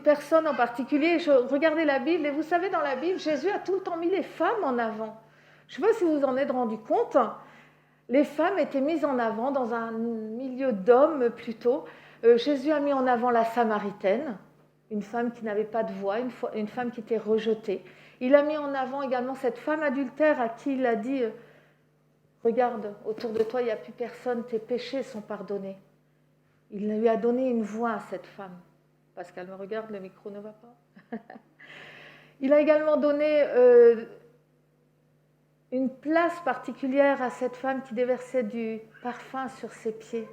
personne en particulier. Je regardais la Bible et vous savez, dans la Bible, Jésus a tout le temps mis les femmes en avant. Je ne sais pas si vous vous en êtes rendu compte. Les femmes étaient mises en avant dans un milieu d'hommes plutôt. Jésus a mis en avant la Samaritaine, une femme qui n'avait pas de voix, une femme qui était rejetée. Il a mis en avant également cette femme adultère à qui il a dit « Regarde, autour de toi, il n'y a plus personne, tes péchés sont pardonnés. » Il lui a donné une voix à cette femme. Pascal me regarde, le micro ne va pas. Il a également donné une place particulière à cette femme qui déversait du parfum sur ses pieds.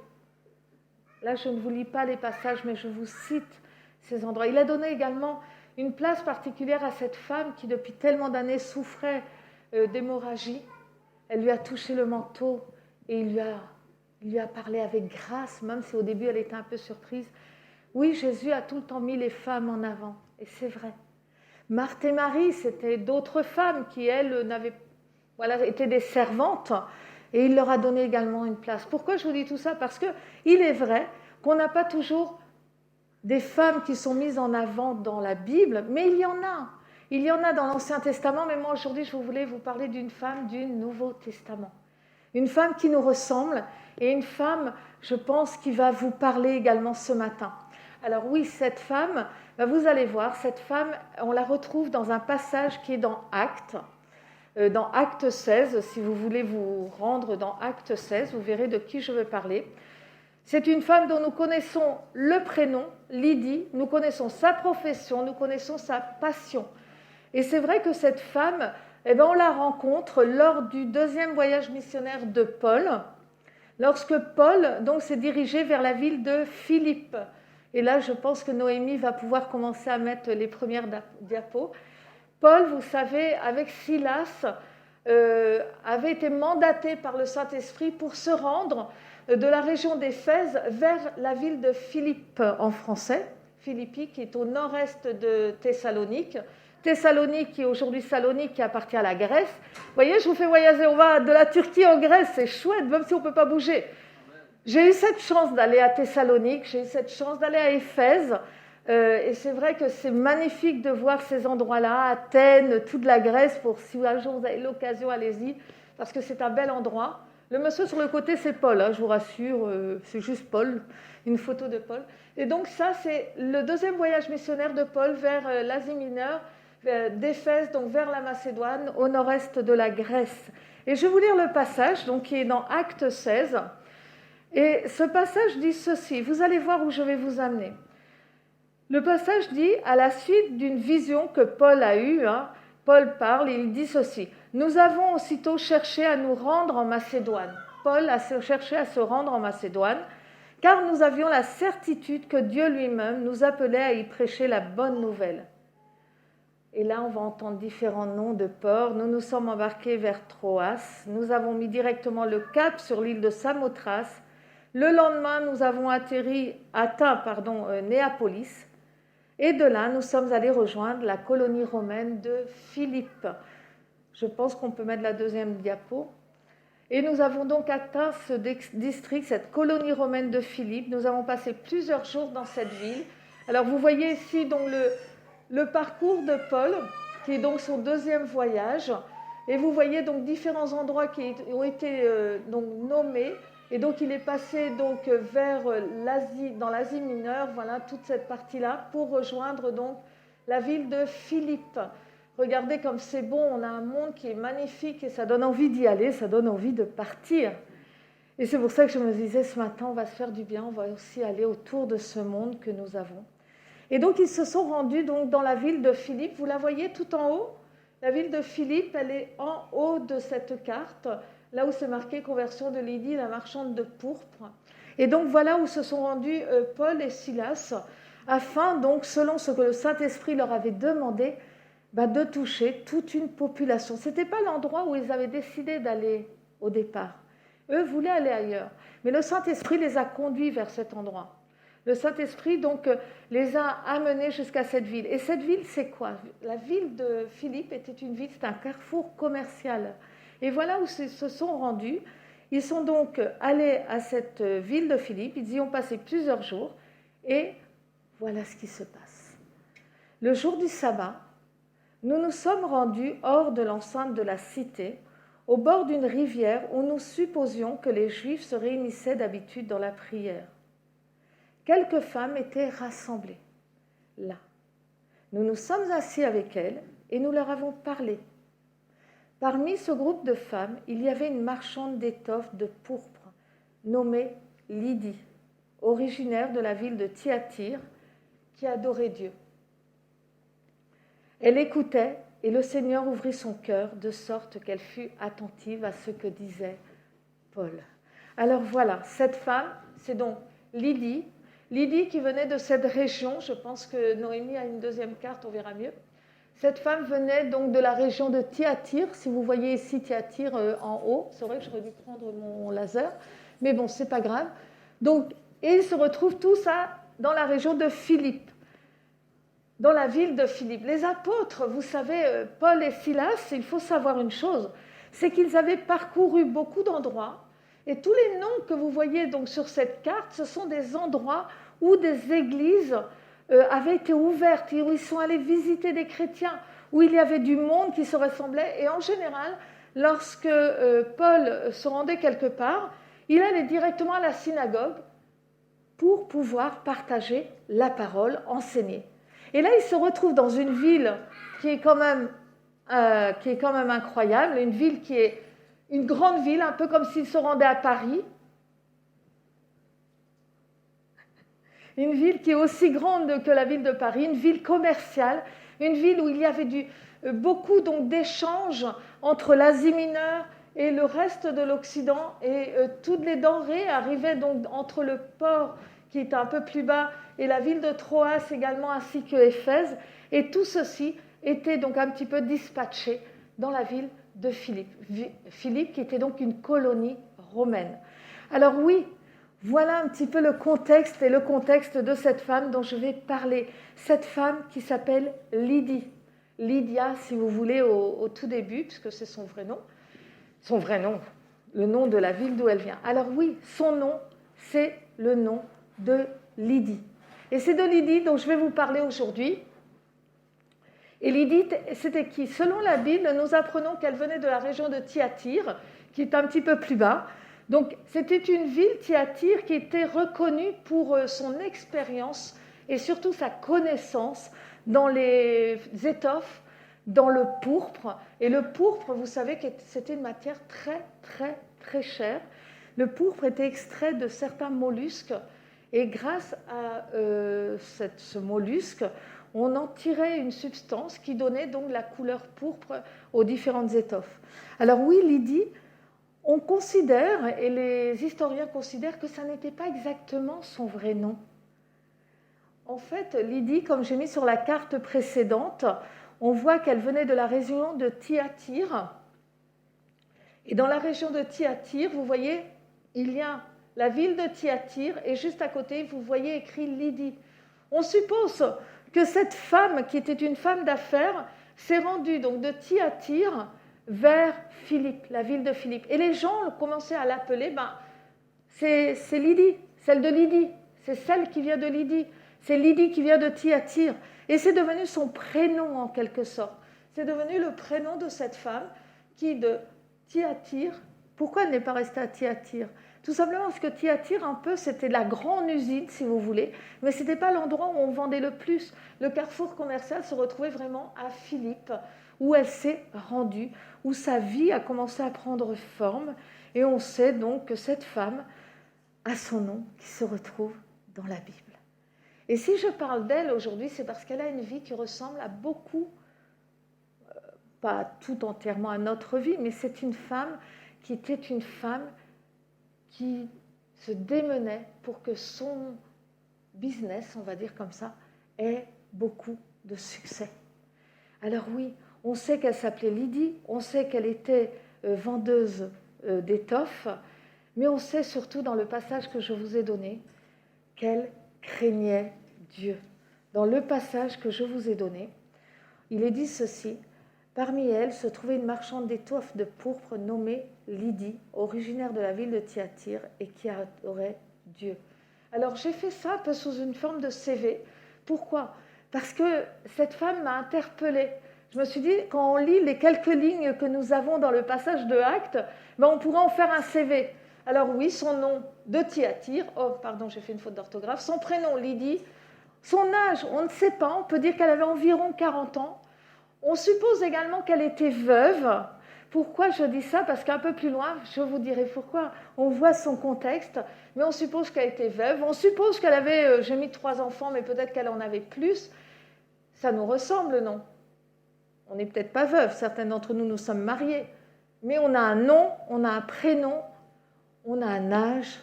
Là, je ne vous lis pas les passages, mais je vous cite ces endroits. Il a donné également une place particulière à cette femme qui, depuis tellement d'années, souffrait d'hémorragie. Elle lui a touché le manteau et il lui a parlé avec grâce, même si au début, elle était un peu surprise. Oui, Jésus a tout le temps mis les femmes en avant, et c'est vrai. Marthe et Marie, c'était d'autres femmes qui, elles, étaient des servantes, et il leur a donné également une place. Pourquoi je vous dis tout ça? Parce qu'il est vrai qu'on n'a pas toujours des femmes qui sont mises en avant dans la Bible, mais il y en a. Il y en a dans l'Ancien Testament, mais moi aujourd'hui, je voulais vous parler d'une femme du Nouveau Testament. Une femme qui nous ressemble, et une femme, je pense, qui va vous parler également ce matin. Alors oui, cette femme, vous allez voir, cette femme, on la retrouve dans un passage qui est dans Actes 16. Si vous voulez vous rendre dans Actes 16, vous verrez de qui je veux parler. C'est une femme dont nous connaissons le prénom, Lydie, nous connaissons sa profession, nous connaissons sa passion. Et c'est vrai que cette femme, on la rencontre lors du deuxième voyage missionnaire de Paul, lorsque Paul donc, s'est dirigé vers la ville de Philippe. Et là, je pense que Noémie va pouvoir commencer à mettre les premières diapos. Paul, vous savez, avec Silas, avait été mandaté par le Saint-Esprit pour se rendre de la région d'Éphèse vers la ville de Philippe en français, Philippi, qui est au nord-est de Thessalonique. Thessalonique, qui est aujourd'hui Salonique, qui appartient à la Grèce. Vous voyez, je vous fais voyager, on va de la Turquie en Grèce, c'est chouette, même si on ne peut pas bouger. J'ai eu cette chance d'aller à Thessalonique, j'ai eu cette chance d'aller à Éphèse, et c'est vrai que c'est magnifique de voir ces endroits-là, Athènes, toute la Grèce, pour si un jour vous avez l'occasion, allez-y, parce que c'est un bel endroit. Le monsieur sur le côté, c'est Paul, je vous rassure, c'est juste Paul, une photo de Paul. Et donc ça, c'est le deuxième voyage missionnaire de Paul vers l'Asie mineure, d'Éphèse, donc vers la Macédoine, au nord-est de la Grèce. Et je vais vous lire le passage, donc, qui est dans Actes 16. Et ce passage dit ceci, vous allez voir où je vais vous amener. Le passage dit, à la suite d'une vision que Paul a eue, Paul parle, et il dit ceci, « Nous avons aussitôt cherché à nous rendre en Macédoine. » Paul a cherché à se rendre en Macédoine, car nous avions la certitude que Dieu lui-même nous appelait à y prêcher la bonne nouvelle. Et là, on va entendre différents noms de ports. Nous nous sommes embarqués vers Troas. Nous avons mis directement le cap sur l'île de Samothrace. Le lendemain, nous avons atteint Néapolis. Et de là, nous sommes allés rejoindre la colonie romaine de Philippe. Je pense qu'on peut mettre la deuxième diapo. Et nous avons donc atteint ce district, cette colonie romaine de Philippe. Nous avons passé plusieurs jours dans cette ville. Alors, vous voyez ici donc le parcours de Paul, qui est donc son deuxième voyage. Et vous voyez donc différents endroits qui ont été donc nommés. Et donc, il est passé donc vers l'Asie, dans l'Asie mineure, voilà, toute cette partie-là, pour rejoindre donc la ville de Philippe. Regardez comme c'est bon, on a un monde qui est magnifique et ça donne envie d'y aller, ça donne envie de partir. Et c'est pour ça que je me disais, ce matin, on va se faire du bien, on va aussi aller autour de ce monde que nous avons. Et donc, ils se sont rendus donc, dans la ville de Philippe. Vous la voyez tout en haut? La ville de Philippe, elle est en haut de cette carte, là où c'est marqué « Conversion de Lydie, la marchande de pourpre ». Et donc, voilà où se sont rendus Paul et Silas, afin, donc, selon ce que le Saint-Esprit leur avait demandé, de toucher toute une population. Ce n'était pas l'endroit où ils avaient décidé d'aller au départ. Eux voulaient aller ailleurs. Mais le Saint-Esprit les a conduits vers cet endroit. Le Saint-Esprit, donc, les a amenés jusqu'à cette ville. Et cette ville, c'est quoi? La ville de Philippe était une ville, c'est un carrefour commercial. Et voilà où ils se sont rendus. Ils sont donc allés à cette ville de Philippe. Ils y ont passé plusieurs jours. Et voilà ce qui se passe. Le jour du sabbat, nous nous sommes rendus hors de l'enceinte de la cité, au bord d'une rivière où nous supposions que les Juifs se réunissaient d'habitude dans la prière. Quelques femmes étaient rassemblées là. Nous nous sommes assis avec elles et nous leur avons parlé. Parmi ce groupe de femmes, il y avait une marchande d'étoffes de pourpre, nommée Lydie, originaire de la ville de Thyatire, qui adorait Dieu. Elle écoutait et le Seigneur ouvrit son cœur de sorte qu'elle fut attentive à ce que disait Paul. Alors voilà, cette femme, c'est donc Lydie. Lydie qui venait de cette région, je pense que Noémie a une deuxième carte, on verra mieux. Cette femme venait donc de la région de Thyatire. Si vous voyez ici Thyatire en haut, c'est vrai que j'aurais dû prendre mon laser, mais bon, c'est pas grave. Donc, et ils se retrouvent tous dans la région de Philippe, dans la ville de Philippe. Les apôtres, vous savez, Paul et Silas, il faut savoir une chose, c'est qu'ils avaient parcouru beaucoup d'endroits, et tous les noms que vous voyez donc sur cette carte, ce sont des endroits où des églises avaient été ouvertes, où ils sont allés visiter des chrétiens, où il y avait du monde qui se ressemblait. Et en général, lorsque Paul se rendait quelque part, il allait directement à la synagogue pour pouvoir partager la parole, enseigner. Et là, il se retrouve dans une ville qui est quand même incroyable, une ville qui est une grande ville, un peu comme s'il se rendait à Paris. Une ville qui est aussi grande que la ville de Paris, une ville commerciale, une ville où il y avait beaucoup donc, d'échanges entre l'Asie mineure et le reste de l'Occident. Et toutes les denrées arrivaient donc entre le port qui est un peu plus bas et la ville de Troas également, ainsi que Éphèse. Et tout ceci était donc un petit peu dispatché dans la ville de Philippe. Philippe qui était donc une colonie romaine. Alors oui, voilà un petit peu le contexte et le contexte de cette femme dont je vais parler. Cette femme qui s'appelle Lydie. Lydia, si vous voulez, au tout début, puisque c'est son vrai nom. Son vrai nom, le nom de la ville d'où elle vient. Alors oui, son nom, c'est le nom de Lydie. Et c'est de Lydie dont je vais vous parler aujourd'hui. Et Lydie, c'était qui? Selon la Bible, nous apprenons qu'elle venait de la région de Thyatire, qui est un petit peu plus bas. Donc, c'était une ville, Thyatire, qui était reconnue pour son expérience et surtout sa connaissance dans les étoffes, dans le pourpre. Et le pourpre, vous savez que c'était une matière très, très, très chère. Le pourpre était extrait de certains mollusques. Et grâce à ce mollusque, on en tirait une substance qui donnait donc la couleur pourpre aux différentes étoffes. Alors oui, Lydie, on considère, et les historiens considèrent que ça n'était pas exactement son vrai nom. En fait, Lydie, comme j'ai mis sur la carte précédente, on voit qu'elle venait de la région de Thyatire. Et dans la région de Thyatire, vous voyez, il y a la ville de Thyatire, et juste à côté, vous voyez écrit Lydie. On suppose que cette femme, qui était une femme d'affaires, s'est rendue donc de Thyatire vers Philippe, la ville de Philippe. Et les gens ont commencé à l'appeler, c'est Lydie, celle de Lydie, c'est celle qui vient de Lydie, c'est Lydie qui vient de Thyatire. Et c'est devenu son prénom en quelque sorte. C'est devenu le prénom de cette femme qui, de Thyatire, pourquoi elle n'est pas restée à Thyatire? Tout simplement parce que Thyatire, un peu, c'était la grande usine, si vous voulez, mais ce n'était pas l'endroit où on vendait le plus. Le carrefour commercial se retrouvait vraiment à Philippe, où elle s'est rendue, où sa vie a commencé à prendre forme. Et on sait donc que cette femme a son nom qui se retrouve dans la Bible. Et si je parle d'elle aujourd'hui, c'est parce qu'elle a une vie qui ressemble à beaucoup, pas tout entièrement à notre vie, mais c'est une femme qui était une femme qui se démenait pour que son business, on va dire comme ça, ait beaucoup de succès. Alors oui, on sait qu'elle s'appelait Lydie, on sait qu'elle était vendeuse d'étoffes, mais on sait surtout dans le passage que je vous ai donné qu'elle craignait Dieu. Dans le passage que je vous ai donné, il est dit ceci: parmi elles se trouvait une marchande d'étoffes de pourpre nommée Lydie, originaire de la ville de Thyatire et qui adorait Dieu. Alors j'ai fait ça un peu sous une forme de CV. Pourquoi? parce que cette femme m'a interpellée. Je me suis dit, quand on lit les quelques lignes que nous avons dans le passage de Actes, ben on pourrait en faire un CV. Alors oui, son nom de Thyatire, oh pardon, j'ai fait une faute d'orthographe, son prénom Lydie, son âge, on ne sait pas, on peut dire qu'elle avait environ 40 ans. On suppose également qu'elle était veuve. Pourquoi je dis ça? Parce qu'un peu plus loin, je vous dirai pourquoi, on voit son contexte, mais on suppose qu'elle était veuve, on suppose qu'elle avait, j'ai mis 3 enfants, mais peut-être qu'elle en avait plus. Ça nous ressemble, non? On n'est peut-être pas veuve, certains d'entre nous, nous sommes mariés, mais on a un nom, on a un prénom, on a un âge,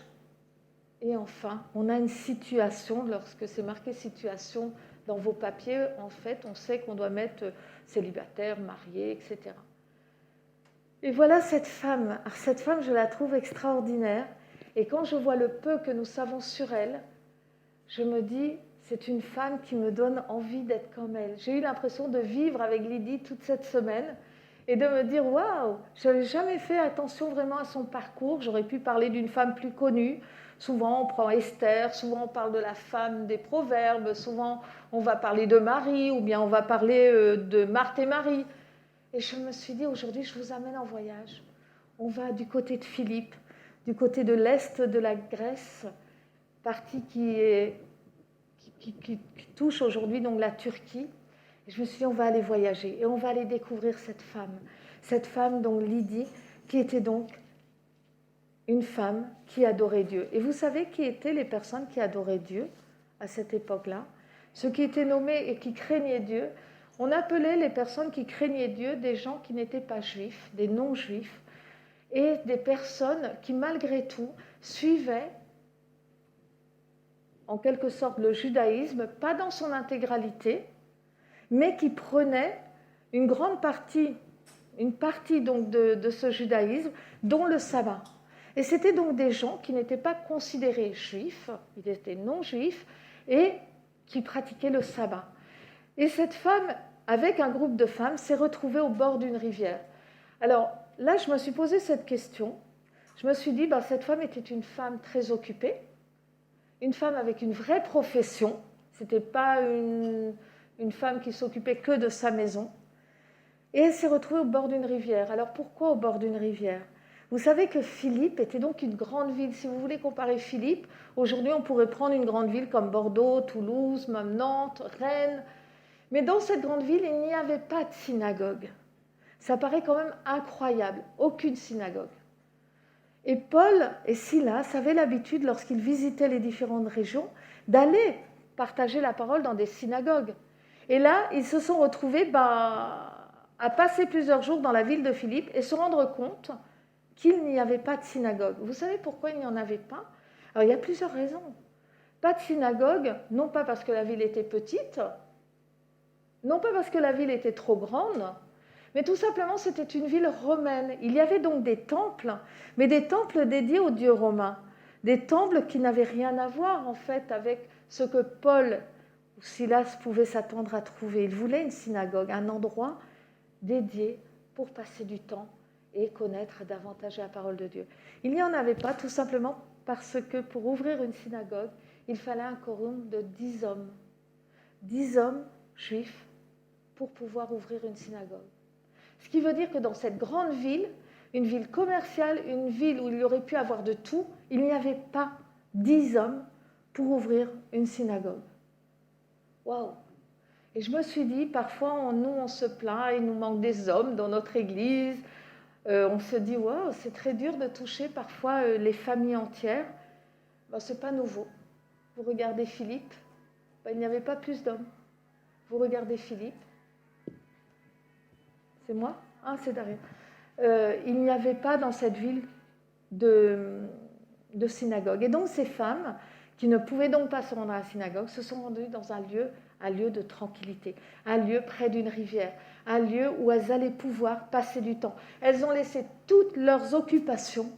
et enfin, on a une situation. Lorsque c'est marqué situation dans vos papiers, en fait, on sait qu'on doit mettre célibataire, marié, etc. Et voilà cette femme. Alors, cette femme, je la trouve extraordinaire. Et quand je vois le peu que nous savons sur elle, je me dis, c'est une femme qui me donne envie d'être comme elle. J'ai eu l'impression de vivre avec Lydie toute cette semaine et de me dire, waouh, je n'avais jamais fait attention vraiment à son parcours. J'aurais pu parler d'une femme plus connue. Souvent, on prend Esther, souvent on parle de la femme des Proverbes, souvent on va parler de Marie ou bien on va parler de Marthe et Marie. Et je me suis dit, aujourd'hui, je vous amène en voyage. On va du côté de Philippe, du côté de l'est de la Grèce, partie qui touche aujourd'hui donc la Turquie. Et je me suis dit, on va aller voyager et on va aller découvrir cette femme donc Lydie, qui était donc une femme qui adorait Dieu. Et vous savez qui étaient les personnes qui adoraient Dieu à cette époque-là? Ceux qui étaient nommés et qui craignaient Dieu. On appelait les personnes qui craignaient Dieu des gens qui n'étaient pas juifs, des non-juifs, et des personnes qui, malgré tout, suivaient en quelque sorte le judaïsme, pas dans son intégralité, mais qui prenaient une grande partie, donc de ce judaïsme, dont le sabbat. Et c'était donc des gens qui n'étaient pas considérés juifs, ils étaient non-juifs, et qui pratiquaient le sabbat. Et cette femme, avec un groupe de femmes, s'est retrouvée au bord d'une rivière. Alors là, je me suis posé cette question. Je me suis dit, cette femme était une femme très occupée, une femme avec une vraie profession. Ce n'était pas une femme qui s'occupait que de sa maison. Et elle s'est retrouvée au bord d'une rivière. Alors pourquoi au bord d'une rivière? Vous savez que Philippe était donc une grande ville. Si vous voulez comparer Philippe, aujourd'hui on pourrait prendre une grande ville comme Bordeaux, Toulouse, même Nantes, Rennes. Mais dans cette grande ville, il n'y avait pas de synagogue. Ça paraît quand même incroyable, aucune synagogue. Et Paul et Silas avaient l'habitude, lorsqu'ils visitaient les différentes régions, d'aller partager la parole dans des synagogues. Et là, ils se sont retrouvés à passer plusieurs jours dans la ville de Philippe et se rendre compte qu'il n'y avait pas de synagogue. Vous savez pourquoi il n'y en avait pas? Alors, il y a plusieurs raisons. Pas de synagogue, non pas parce que la ville était petite, non pas parce que la ville était trop grande, mais tout simplement, c'était une ville romaine. Il y avait donc des temples, mais des temples dédiés aux dieux romains. Des temples qui n'avaient rien à voir, en fait, avec ce que Paul ou Silas pouvaient s'attendre à trouver. Ils voulaient une synagogue, un endroit dédié pour passer du temps et connaître davantage la parole de Dieu. Il n'y en avait pas, tout simplement parce que pour ouvrir une synagogue, il fallait un quorum de 10 hommes. 10 hommes juifs pour pouvoir ouvrir une synagogue. Ce qui veut dire que dans cette grande ville, une ville commerciale, une ville où il y aurait pu avoir de tout, il n'y avait pas 10 hommes pour ouvrir une synagogue. Waouh! Et je me suis dit, parfois, nous, on se plaint, il nous manque des hommes dans notre église. On se dit, waouh, c'est très dur de toucher parfois les familles entières. Ce n'est pas nouveau. Vous regardez Philippe, il n'y avait pas plus d'hommes. Vous regardez Philippe. C'est moi? Ah, c'est derrière. Il n'y avait pas dans cette ville de synagogue. Et donc ces femmes, qui ne pouvaient donc pas se rendre à la synagogue, se sont rendues dans un lieu de tranquillité, un lieu près d'une rivière, un lieu où elles allaient pouvoir passer du temps. Elles ont laissé toutes leurs occupations,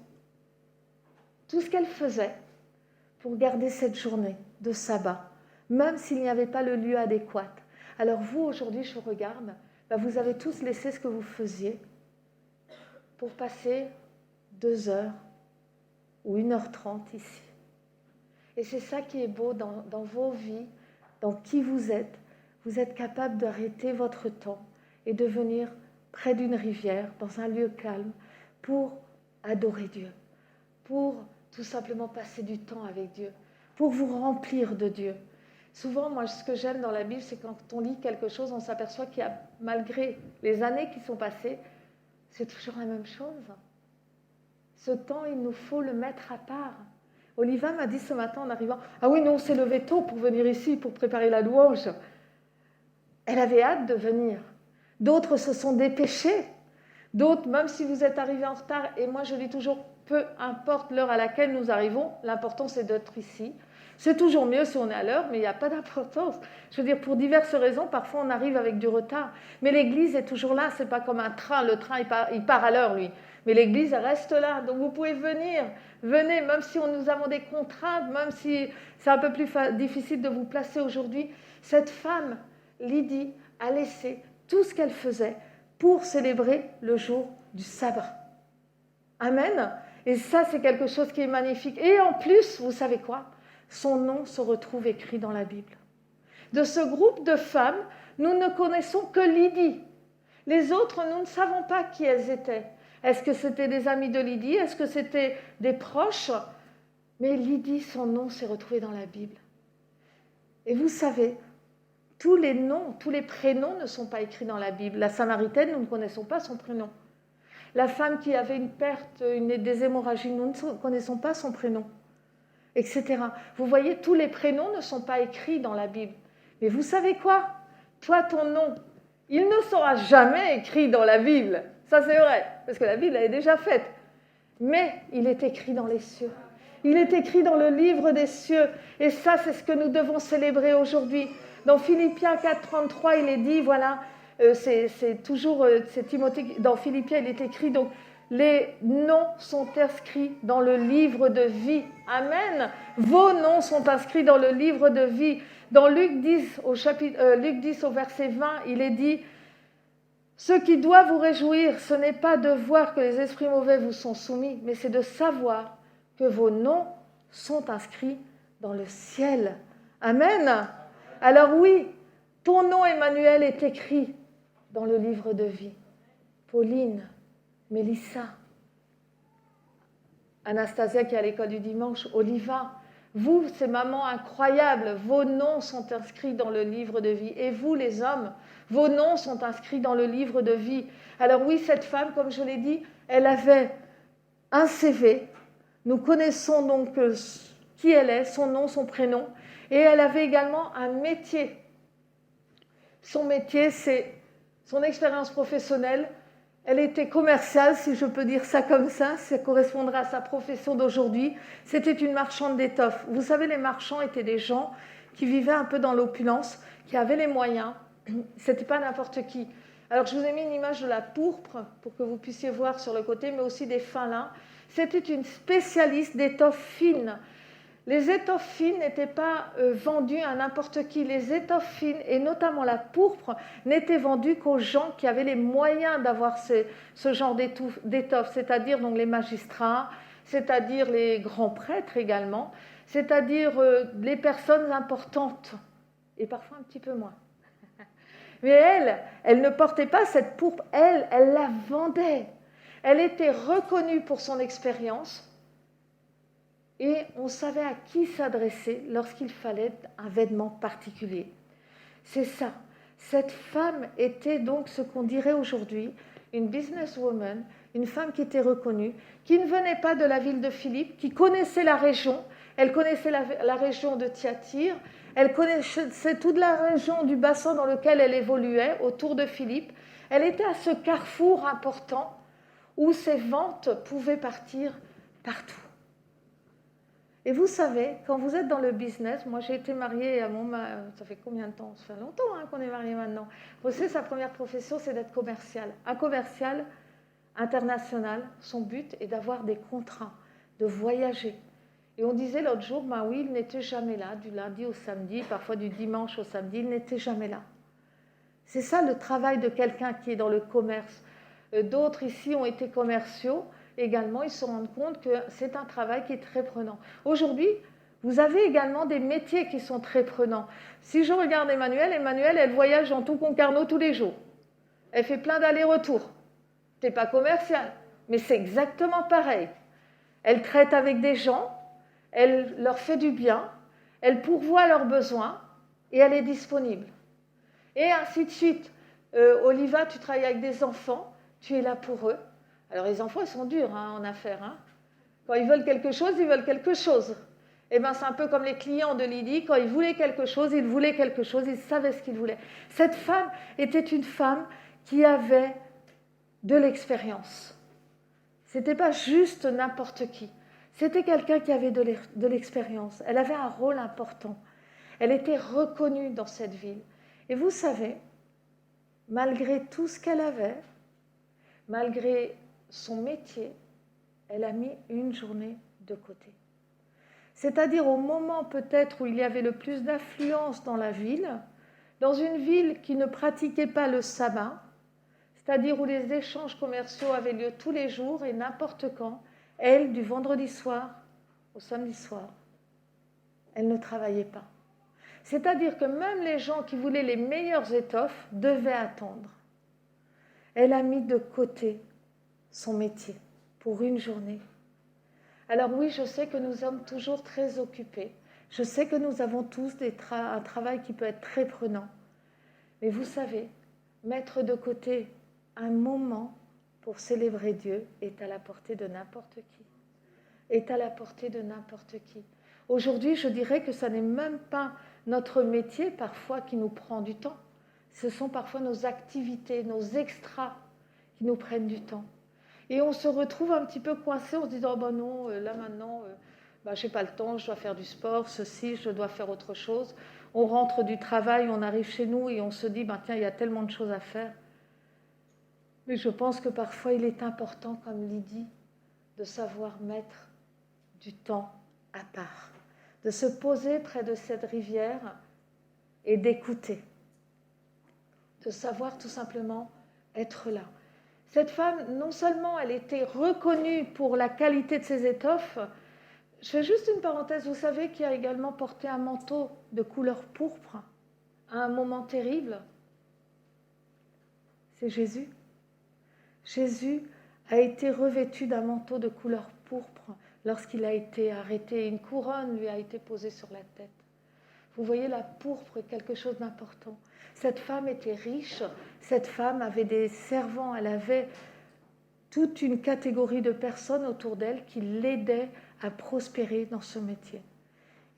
tout ce qu'elles faisaient, pour garder cette journée de sabbat, même s'il n'y avait pas le lieu adéquat. Alors vous, aujourd'hui, je regarde, vous avez tous laissé ce que vous faisiez pour passer 2 heures ou 1h30 ici. Et c'est ça qui est beau dans vos vies, dans qui vous êtes. vous êtes capable d'arrêter votre temps et de venir près d'une rivière, dans un lieu calme, pour adorer Dieu, pour tout simplement passer du temps avec Dieu, pour vous remplir de Dieu. Souvent, moi, ce que j'aime dans la Bible, c'est quand on lit quelque chose, on s'aperçoit qu'il y a, malgré les années qui sont passées, c'est toujours la même chose. Ce temps, il nous faut le mettre à part. Oliva m'a dit ce matin en arrivant, « Ah oui, nous, on s'est levé tôt pour venir ici, pour préparer la louange. » Elle avait hâte de venir. D'autres se sont dépêchés. D'autres, même si vous êtes arrivés en retard, et moi je dis toujours, peu importe l'heure à laquelle nous arrivons, l'important c'est d'être ici. C'est toujours mieux si on est à l'heure, mais il n'y a pas d'importance. Je veux dire, pour diverses raisons, parfois on arrive avec du retard. Mais l'église est toujours là, c'est pas comme un train. Le train, il part à l'heure, lui. Mais l'église reste là. Donc vous pouvez venir. Venez, même si nous avons des contraintes, même si c'est un peu plus difficile de vous placer aujourd'hui. Cette femme, Lydie, a laissé tout ce qu'elle faisait pour célébrer le jour du sabbat. Amen. Et ça, c'est quelque chose qui est magnifique. Et en plus, vous savez quoi ? Son nom se retrouve écrit dans la Bible. De ce groupe de femmes, nous ne connaissons que Lydie. Les autres, nous ne savons pas qui elles étaient. Est-ce que c'était des amis de Lydie? Est-ce que c'était des proches? Mais Lydie, son nom s'est retrouvé dans la Bible. Et vous savez, tous les noms, tous les prénoms ne sont pas écrits dans la Bible. La Samaritaine, nous ne connaissons pas son prénom. La femme qui avait une perte, des hémorragies, nous ne connaissons pas son prénom, etc. Vous voyez, tous les prénoms ne sont pas écrits dans la Bible. Mais vous savez quoi? Toi, ton nom, il ne sera jamais écrit dans la Bible. Ça, c'est vrai, parce que la Bible, elle est déjà faite. Mais il est écrit dans les cieux. Il est écrit dans le livre des cieux. Et ça, c'est ce que nous devons célébrer aujourd'hui. Dans Philippiens 4,33, il est dit, voilà, c'est toujours, c'est Timothée, dans Philippiens, il est écrit, donc, les noms sont inscrits dans le livre de vie. Amen. Vos noms sont inscrits dans le livre de vie. Dans Luc 10, Luc 10 au verset 20, il est dit, ce qui doit vous réjouir, ce n'est pas de voir que les esprits mauvais vous sont soumis, mais c'est de savoir que vos noms sont inscrits dans le ciel. Amen. Alors oui, ton nom, Emmanuel, est écrit dans le livre de vie. Pauline, Mélissa, Anastasia qui est à l'école du dimanche, Oliva, vous, ces mamans incroyables, vos noms sont inscrits dans le livre de vie. Et vous, les hommes, vos noms sont inscrits dans le livre de vie. Alors oui, cette femme, comme je l'ai dit, elle avait un CV. Nous connaissons donc qui elle est, son nom, son prénom. Et elle avait également un métier. Son métier, c'est son expérience professionnelle. Elle était commerciale, si je peux dire ça comme ça correspondra à sa profession d'aujourd'hui. C'était une marchande d'étoffes. Vous savez, les marchands étaient des gens qui vivaient un peu dans l'opulence, qui avaient les moyens. Ce n'était pas n'importe qui. Alors, je vous ai mis une image de la pourpre pour que vous puissiez voir sur le côté, mais aussi des fins lins. C'était une spécialiste d'étoffes fines. Les étoffes fines n'étaient pas vendues à n'importe qui. Les étoffes fines, et notamment la pourpre, n'étaient vendues qu'aux gens qui avaient les moyens d'avoir ce genre d'étoffes, c'est-à-dire donc les magistrats, c'est-à-dire les grands prêtres également, c'est-à-dire les personnes importantes, et parfois un petit peu moins. Mais elle ne portait pas cette pourpre, elle la vendait. Elle était reconnue pour son expérience, et on savait à qui s'adresser lorsqu'il fallait un vêtement particulier. C'est ça. Cette femme était donc ce qu'on dirait aujourd'hui une businesswoman, une femme qui était reconnue, qui ne venait pas de la ville de Philippe, qui connaissait la région. Elle connaissait la région de Thyatire, elle connaissait toute la région du bassin dans lequel elle évoluait, autour de Philippe. Elle était à ce carrefour important où ses ventes pouvaient partir partout. Et vous savez, quand vous êtes dans le business, moi j'ai été mariée à ça fait combien de temps? Ça fait longtemps qu'on est mariés maintenant. Vous savez, sa première profession, c'est d'être commercial. Un commercial international, son but est d'avoir des contrats, de voyager. Et on disait l'autre jour, oui, il n'était jamais là, du lundi au samedi, parfois du dimanche au samedi, il n'était jamais là. C'est ça le travail de quelqu'un qui est dans le commerce. D'autres ici ont été commerciaux. Également, ils se rendent compte que c'est un travail qui est très prenant. Aujourd'hui, Vous avez également des métiers qui sont très prenants. Si je regarde Emmanuel, elle voyage dans tout Concarneau tous les jours. Elle fait plein d'allers-retours. C'est pas commercial, mais c'est exactement pareil. Elle traite avec des gens, elle leur fait du bien, elle pourvoit leurs besoins et elle est disponible. Et ainsi de suite. Oliva, tu travailles avec des enfants, tu es là pour eux. Alors les enfants, ils sont durs en affaires. Quand ils veulent quelque chose, ils veulent quelque chose. Et bien, c'est un peu comme les clients de Lydie, quand ils voulaient quelque chose, ils savaient ce qu'ils voulaient. Cette femme était une femme qui avait de l'expérience. Ce n'était pas juste n'importe qui. C'était quelqu'un qui avait de l'expérience. Elle avait un rôle important. Elle était reconnue dans cette ville. Et vous savez, malgré tout ce qu'elle avait, malgré son métier, elle a mis une journée de côté. C'est-à-dire au moment peut-être où il y avait le plus d'affluence dans la ville, dans une ville qui ne pratiquait pas le sabbat, c'est-à-dire où les échanges commerciaux avaient lieu tous les jours et n'importe quand, elle, du vendredi soir au samedi soir, elle ne travaillait pas. C'est-à-dire que même les gens qui voulaient les meilleures étoffes devaient attendre. Elle a mis de côté son métier pour une journée. Alors oui, je sais que nous sommes toujours très occupés. Je sais que nous avons tous un travail qui peut être très prenant. Mais vous savez, mettre de côté un moment pour célébrer Dieu est à la portée de n'importe qui. Est à la portée de n'importe qui. Aujourd'hui, je dirais que ce n'est même pas notre métier parfois qui nous prend du temps. Ce sont parfois nos activités, nos extras qui nous prennent du temps. Et on se retrouve un petit peu coincé en se disant « ben non, là maintenant, je n'ai pas le temps, je dois faire du sport, ceci, je dois faire autre chose ». On rentre du travail, on arrive chez nous et on se dit « tiens, il y a tellement de choses à faire ». Mais je pense que parfois il est important, comme Lydie, de savoir mettre du temps à part, de se poser près de cette rivière et d'écouter, de savoir tout simplement être là. Cette femme, non seulement elle était reconnue pour la qualité de ses étoffes, je fais juste une parenthèse, vous savez qui a également porté un manteau de couleur pourpre à un moment terrible? C'est Jésus. Jésus a été revêtu d'un manteau de couleur pourpre lorsqu'il a été arrêté. Une couronne lui a été posée sur la tête. Vous voyez, la pourpre est quelque chose d'important. Cette femme était riche, cette femme avait des servants, elle avait toute une catégorie de personnes autour d'elle qui l'aidaient à prospérer dans ce métier.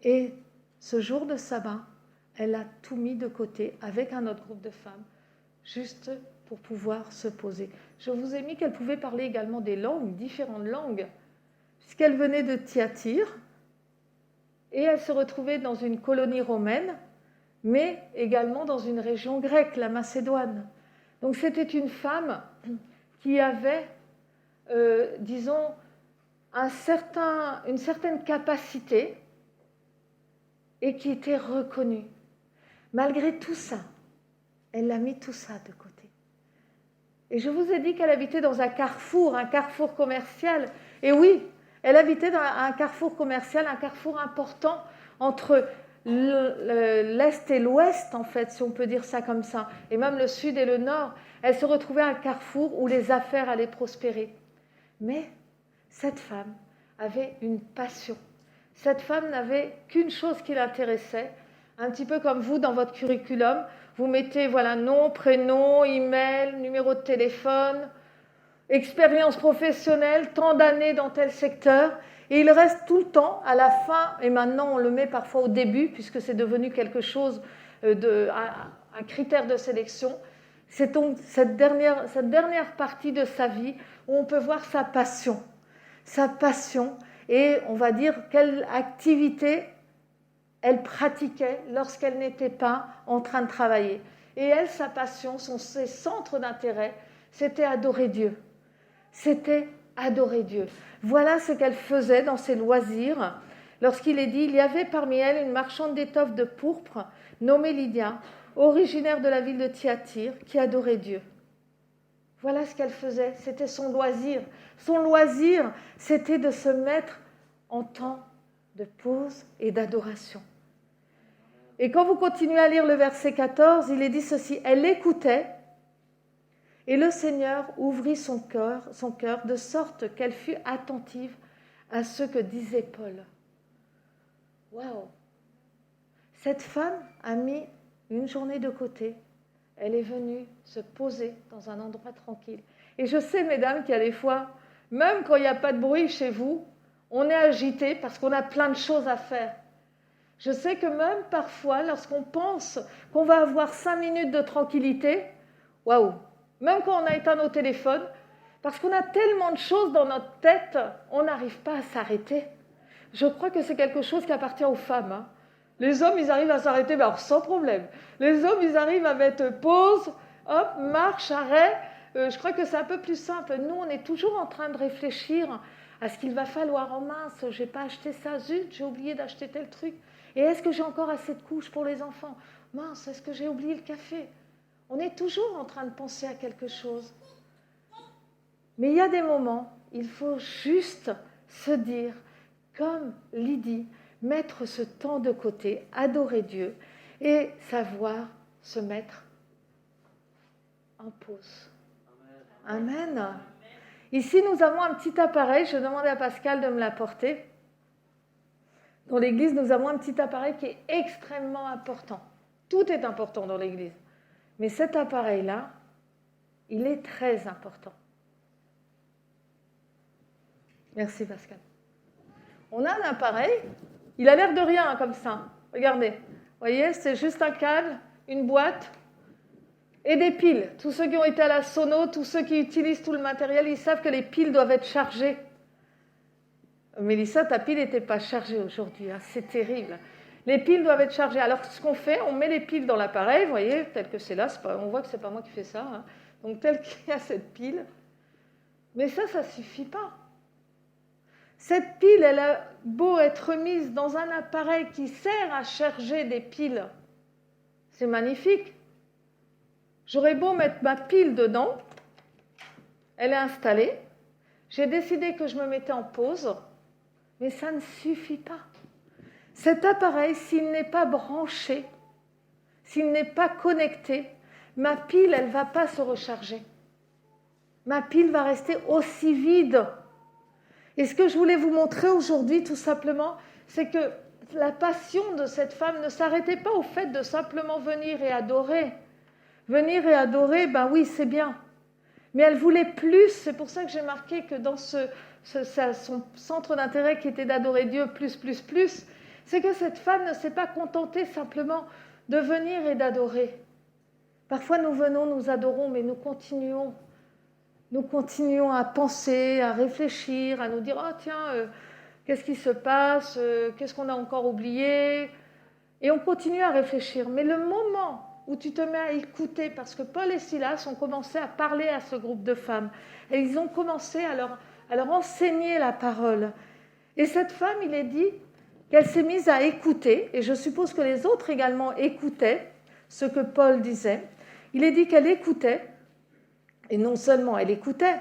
Et ce jour de sabbat, elle a tout mis de côté avec un autre groupe de femmes, juste pour pouvoir se poser. Je vous ai mis qu'elle pouvait parler également des langues, différentes langues, puisqu'elle venait de Thyatire, et elle se retrouvait dans une colonie romaine, mais également dans une région grecque, la Macédoine. Donc c'était une femme qui avait, disons, une certaine capacité et qui était reconnue. Malgré tout ça, elle a mis tout ça de côté. Et je vous ai dit qu'elle habitait dans un carrefour commercial. Et oui, elle habitait dans un carrefour commercial, un carrefour important entre l'Est et l'Ouest, en fait, si on peut dire ça comme ça, et même le Sud et le Nord. Elle se retrouvait à un carrefour où les affaires allaient prospérer. Mais cette femme avait une passion. Cette femme n'avait qu'une chose qui l'intéressait, un petit peu comme vous dans votre curriculum. Vous mettez nom, prénom, email, numéro de téléphone, expérience professionnelle, tant d'années dans tel secteur, et il reste tout le temps à la fin, et maintenant on le met parfois au début, puisque c'est devenu quelque chose un critère de sélection. C'est donc cette dernière partie de sa vie où on peut voir sa passion, et on va dire quelle activité elle pratiquait lorsqu'elle n'était pas en train de travailler. Et elle, sa passion, ses centres d'intérêt, c'était adorer Dieu. C'était adorer Dieu. Voilà ce qu'elle faisait dans ses loisirs. Lorsqu'il est dit, il y avait parmi elles une marchande d'étoffes de pourpre, nommée Lydia, originaire de la ville de Thyatire, qui adorait Dieu. Voilà ce qu'elle faisait, c'était son loisir. Son loisir, c'était de se mettre en temps de pause et d'adoration. Et quand vous continuez à lire le verset 14, il est dit ceci, elle écoutait et le Seigneur ouvrit son cœur de sorte qu'elle fut attentive à ce que disait Paul. Waouh! Cette femme a mis une journée de côté. Elle est venue se poser dans un endroit tranquille. Et je sais, mesdames, qu'il y a des fois, même quand il n'y a pas de bruit chez vous, on est agité parce qu'on a plein de choses à faire. Je sais que même parfois, lorsqu'on pense qu'on va avoir 5 minutes de tranquillité, waouh! Même quand on a éteint nos téléphones, parce qu'on a tellement de choses dans notre tête, on n'arrive pas à s'arrêter. Je crois que c'est quelque chose qui appartient aux femmes. Hein. Les hommes, ils arrivent à s'arrêter alors, sans problème. Les hommes, ils arrivent à mettre pause, hop, marche, arrêt. Je crois que c'est un peu plus simple. Nous, on est toujours en train de réfléchir à ce qu'il va falloir. Oh mince, je n'ai pas acheté ça, zut, j'ai oublié d'acheter tel truc. Et est-ce que j'ai encore assez de couches pour les enfants? Mince, est-ce que j'ai oublié le café? On est toujours en train de penser à quelque chose. Mais il y a des moments, il faut juste se dire, comme Lydie, mettre ce temps de côté, adorer Dieu et savoir se mettre en pause. Amen. Ici, nous avons un petit appareil, je demandais à Pascal de me l'apporter. Dans l'église, nous avons un petit appareil qui est extrêmement important. Tout est important dans l'église. Mais cet appareil-là, il est très important. Merci Pascal. On a un appareil, il a l'air de rien comme ça. Regardez, vous voyez, c'est juste un câble, une boîte et des piles. Tous ceux qui ont été à la sono, tous ceux qui utilisent tout le matériel, ils savent que les piles doivent être chargées. Mélissa, ta pile n'était pas chargée aujourd'hui, hein, c'est terrible. Les piles doivent être chargées. Alors, ce qu'on fait, on met les piles dans l'appareil, vous voyez, tel que c'est là, on voit que ce n'est pas moi qui fais ça. Hein. Donc, tel qu'il y a cette pile. Mais ça ne suffit pas. Cette pile, elle a beau être mise dans un appareil qui sert à charger des piles. C'est magnifique. J'aurais beau mettre ma pile dedans, elle est installée. J'ai décidé que je me mettais en pause, mais ça ne suffit pas. Cet appareil, s'il n'est pas branché, s'il n'est pas connecté, ma pile, elle ne va pas se recharger. Ma pile va rester aussi vide. Et ce que je voulais vous montrer aujourd'hui, tout simplement, c'est que la passion de cette femme ne s'arrêtait pas au fait de simplement venir et adorer. Venir et adorer, ben oui, c'est bien. Mais elle voulait plus, c'est pour ça que j'ai marqué que dans son centre d'intérêt qui était d'adorer Dieu plus, c'est que cette femme ne s'est pas contentée simplement de venir et d'adorer. Parfois nous venons, nous adorons, mais nous continuons à penser, à réfléchir, à nous dire « Ah tiens, qu'est-ce qui se passe? Qu'est-ce qu'on a encore oublié ?» Et on continue à réfléchir. Mais le moment où tu te mets à écouter, parce que Paul et Silas ont commencé à parler à ce groupe de femmes, et ils ont commencé à leur enseigner la parole. Et cette femme, il est dit qu'elle s'est mise à écouter, et je suppose que les autres également écoutaient ce que Paul disait. Il est dit qu'elle écoutait, et non seulement elle écoutait,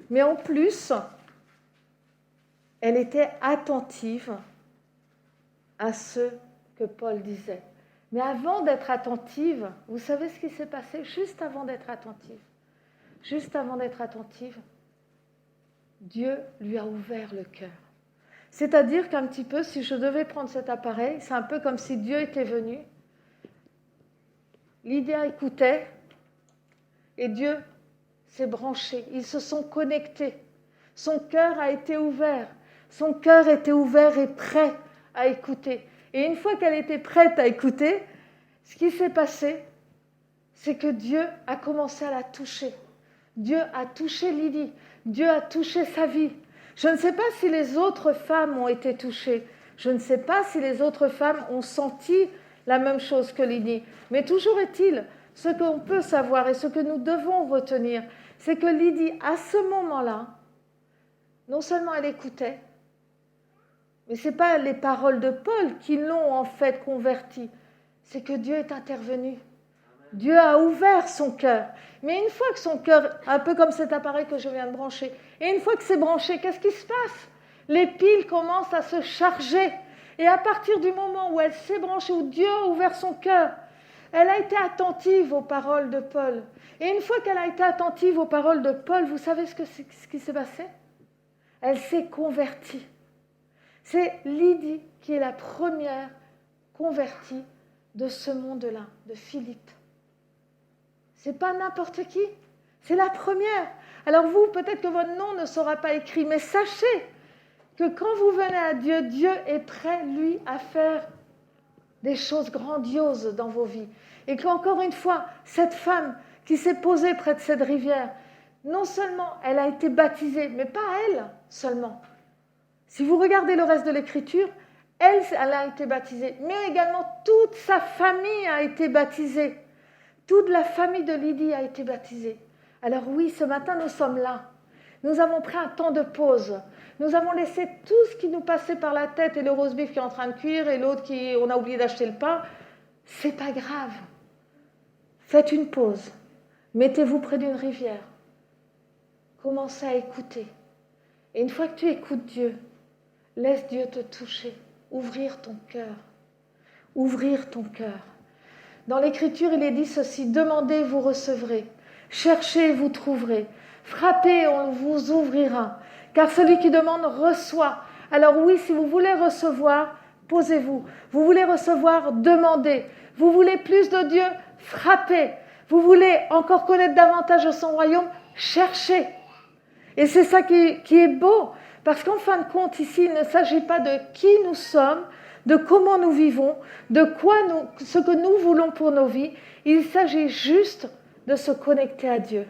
mais en plus, elle était attentive à ce que Paul disait. Mais avant d'être attentive, vous savez ce qui s'est passé juste avant d'être attentive? Juste avant d'être attentive, Dieu lui a ouvert le cœur. C'est-à-dire qu'un petit peu, si je devais prendre cet appareil, c'est un peu comme si Dieu était venu. Lydia écoutait et Dieu s'est branché. Ils se sont connectés. Son cœur a été ouvert. Son cœur était ouvert et prêt à écouter. Et une fois qu'elle était prête à écouter, ce qui s'est passé, c'est que Dieu a commencé à la toucher. Dieu a touché Lydie. Dieu a touché sa vie. Je ne sais pas si les autres femmes ont été touchées. Je ne sais pas si les autres femmes ont senti la même chose que Lydie. Mais toujours est-il, ce qu'on peut savoir et ce que nous devons retenir, c'est que Lydie, à ce moment-là, non seulement elle écoutait, mais ce n'est pas les paroles de Paul qui l'ont en fait convertie, c'est que Dieu est intervenu. Dieu a ouvert son cœur. Mais une fois que son cœur, un peu comme cet appareil que je viens de brancher, et une fois que c'est branché, qu'est-ce qui se passe? Les piles commencent à se charger. Et à partir du moment où elle s'est branchée, où Dieu a ouvert son cœur, elle a été attentive aux paroles de Paul. Et une fois qu'elle a été attentive aux paroles de Paul, vous savez ce qui s'est passé? Elle s'est convertie. C'est Lydie qui est la première convertie de ce monde-là, de Philippe. Ce n'est pas n'importe qui, c'est la première. Alors vous, peut-être que votre nom ne sera pas écrit, mais sachez que quand vous venez à Dieu, Dieu est prêt, lui, à faire des choses grandioses dans vos vies. Et qu'encore une fois, cette femme qui s'est posée près de cette rivière, non seulement elle a été baptisée, mais pas elle seulement. Si vous regardez le reste de l'Écriture, elle a été baptisée, mais également toute sa famille a été baptisée. Toute la famille de Lydie a été baptisée. Alors oui, ce matin, nous sommes là. Nous avons pris un temps de pause. Nous avons laissé tout ce qui nous passait par la tête et le roast beef qui est en train de cuire et l'autre on a oublié d'acheter le pain. C'est pas grave. Faites une pause. Mettez-vous près d'une rivière. Commencez à écouter. Et une fois que tu écoutes Dieu, laisse Dieu te toucher. Ouvrir ton cœur. Ouvrir ton cœur. Dans l'Écriture, il est dit ceci: demandez, vous recevrez. Cherchez, vous trouverez. Frappez, on vous ouvrira. Car celui qui demande reçoit. Alors oui, si vous voulez recevoir, posez-vous. Vous voulez recevoir, demandez. Vous voulez plus de Dieu, frappez. Vous voulez encore connaître davantage de son royaume, cherchez. Et c'est ça qui est beau. Parce qu'en fin de compte, ici, il ne s'agit pas de qui nous sommes, de comment nous vivons, ce que nous voulons pour nos vies. Il s'agit juste de se connecter à Dieu.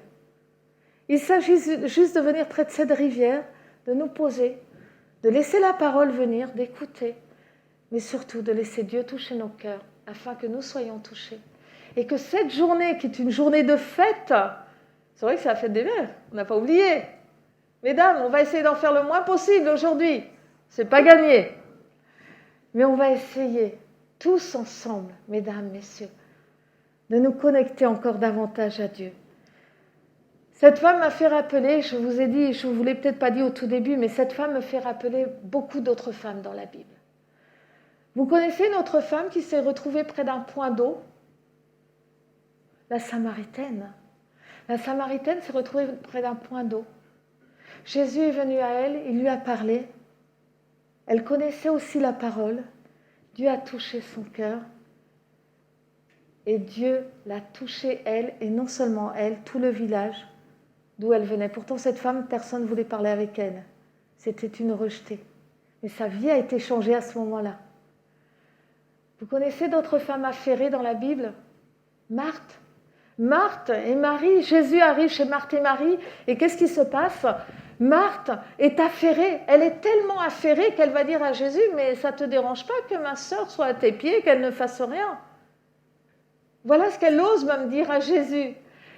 Il s'agit juste de venir près de cette rivière, de nous poser, de laisser la parole venir, d'écouter, mais surtout de laisser Dieu toucher nos cœurs, afin que nous soyons touchés. Et que cette journée, qui est une journée de fête, c'est vrai que c'est la fête des mères, on n'a pas oublié. Mesdames, on va essayer d'en faire le moins possible aujourd'hui. C'est pas gagné. Mais on va essayer, tous ensemble, mesdames, messieurs, de nous connecter encore davantage à Dieu. Cette femme m'a fait rappeler, je vous ai dit, je ne vous l'ai peut-être pas dit au tout début, mais cette femme me fait rappeler beaucoup d'autres femmes dans la Bible. Vous connaissez une autre femme qui s'est retrouvée près d'un point d'eau? La Samaritaine. La Samaritaine s'est retrouvée près d'un point d'eau. Jésus est venu à elle, il lui a parlé. Elle connaissait aussi la parole. Dieu a touché son cœur. Et Dieu l'a touchée, elle, et non seulement elle, tout le village d'où elle venait. Pourtant, cette femme, personne ne voulait parler avec elle. C'était une rejetée. Mais sa vie a été changée à ce moment-là. Vous connaissez d'autres femmes affairées dans la Bible? Marthe. Marthe et Marie. Jésus arrive chez Marthe et Marie. Et qu'est-ce qui se passe? Marthe est affairée. Elle est tellement affairée qu'elle va dire à Jésus: mais ça ne te dérange pas que ma sœur soit à tes pieds, qu'elle ne fasse rien? Voilà ce qu'elle ose même dire à Jésus.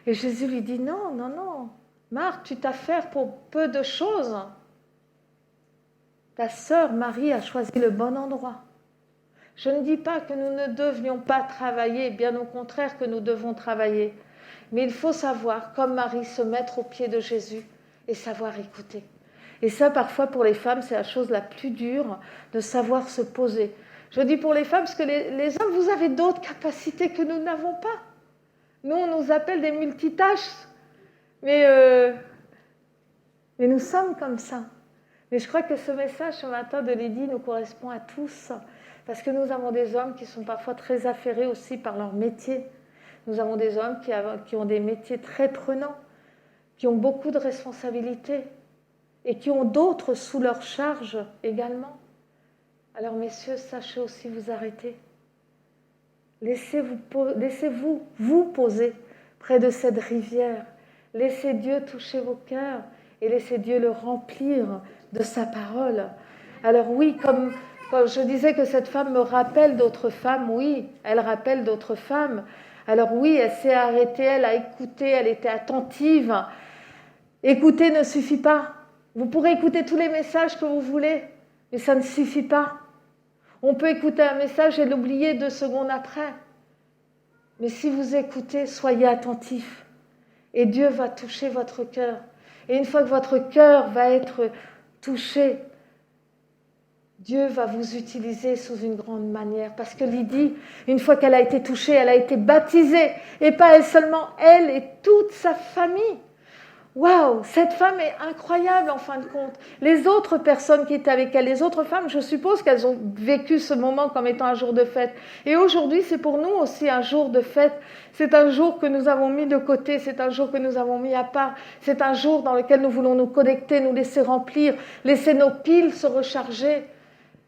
Et Jésus lui dit: non, non, non. Marthe, tu t'affaires pour peu de choses. Ta sœur Marie a choisi le bon endroit. Je ne dis pas que nous ne devions pas travailler, bien au contraire que nous devons travailler. Mais il faut savoir, comme Marie, se mettre aux pieds de Jésus et savoir écouter. Et ça, parfois, pour les femmes, c'est la chose la plus dure, de savoir se poser. Je dis pour les femmes, parce que les hommes, vous avez d'autres capacités que nous n'avons pas. Nous, on nous appelle des multitâches. Mais nous sommes comme ça. Mais je crois que ce message ce matin de Lydie nous correspond à tous. Parce que nous avons des hommes qui sont parfois très affairés aussi par leur métier. Nous avons des hommes qui ont des métiers très prenants, qui ont beaucoup de responsabilités et qui ont d'autres sous leur charge également. Alors messieurs, sachez aussi vous arrêter. Laissez-vous vous poser près de cette rivière. Laissez Dieu toucher vos cœurs et laissez Dieu le remplir de sa parole. Alors oui, comme je disais que cette femme me rappelle d'autres femmes, oui, elle rappelle d'autres femmes. Alors oui, elle s'est arrêtée, elle a écouté, elle était attentive. Écouter ne suffit pas. Vous pourrez écouter tous les messages que vous voulez, mais ça ne suffit pas. On peut écouter un message et l'oublier 2 secondes après. Mais si vous écoutez, soyez attentifs. Et Dieu va toucher votre cœur. Et une fois que votre cœur va être touché, Dieu va vous utiliser sous une grande manière parce que Lydie, une fois qu'elle a été touchée, elle a été baptisée et pas elle seulement, elle et toute sa famille. Waouh, cette femme est incroyable en fin de compte. Les autres personnes qui étaient avec elle, les autres femmes, je suppose qu'elles ont vécu ce moment comme étant un jour de fête. Et aujourd'hui, c'est pour nous aussi un jour de fête. C'est un jour que nous avons mis de côté, c'est un jour que nous avons mis à part. C'est un jour dans lequel nous voulons nous connecter, nous laisser remplir, laisser nos piles se recharger,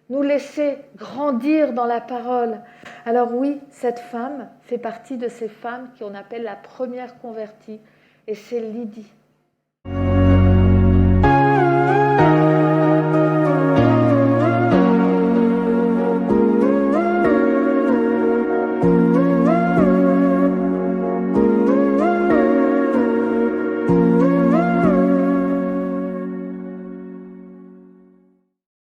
nous laisser grandir dans la parole. Alors oui, cette femme fait partie de ces femmes qu'on appelle la première convertie, et c'est Lydie.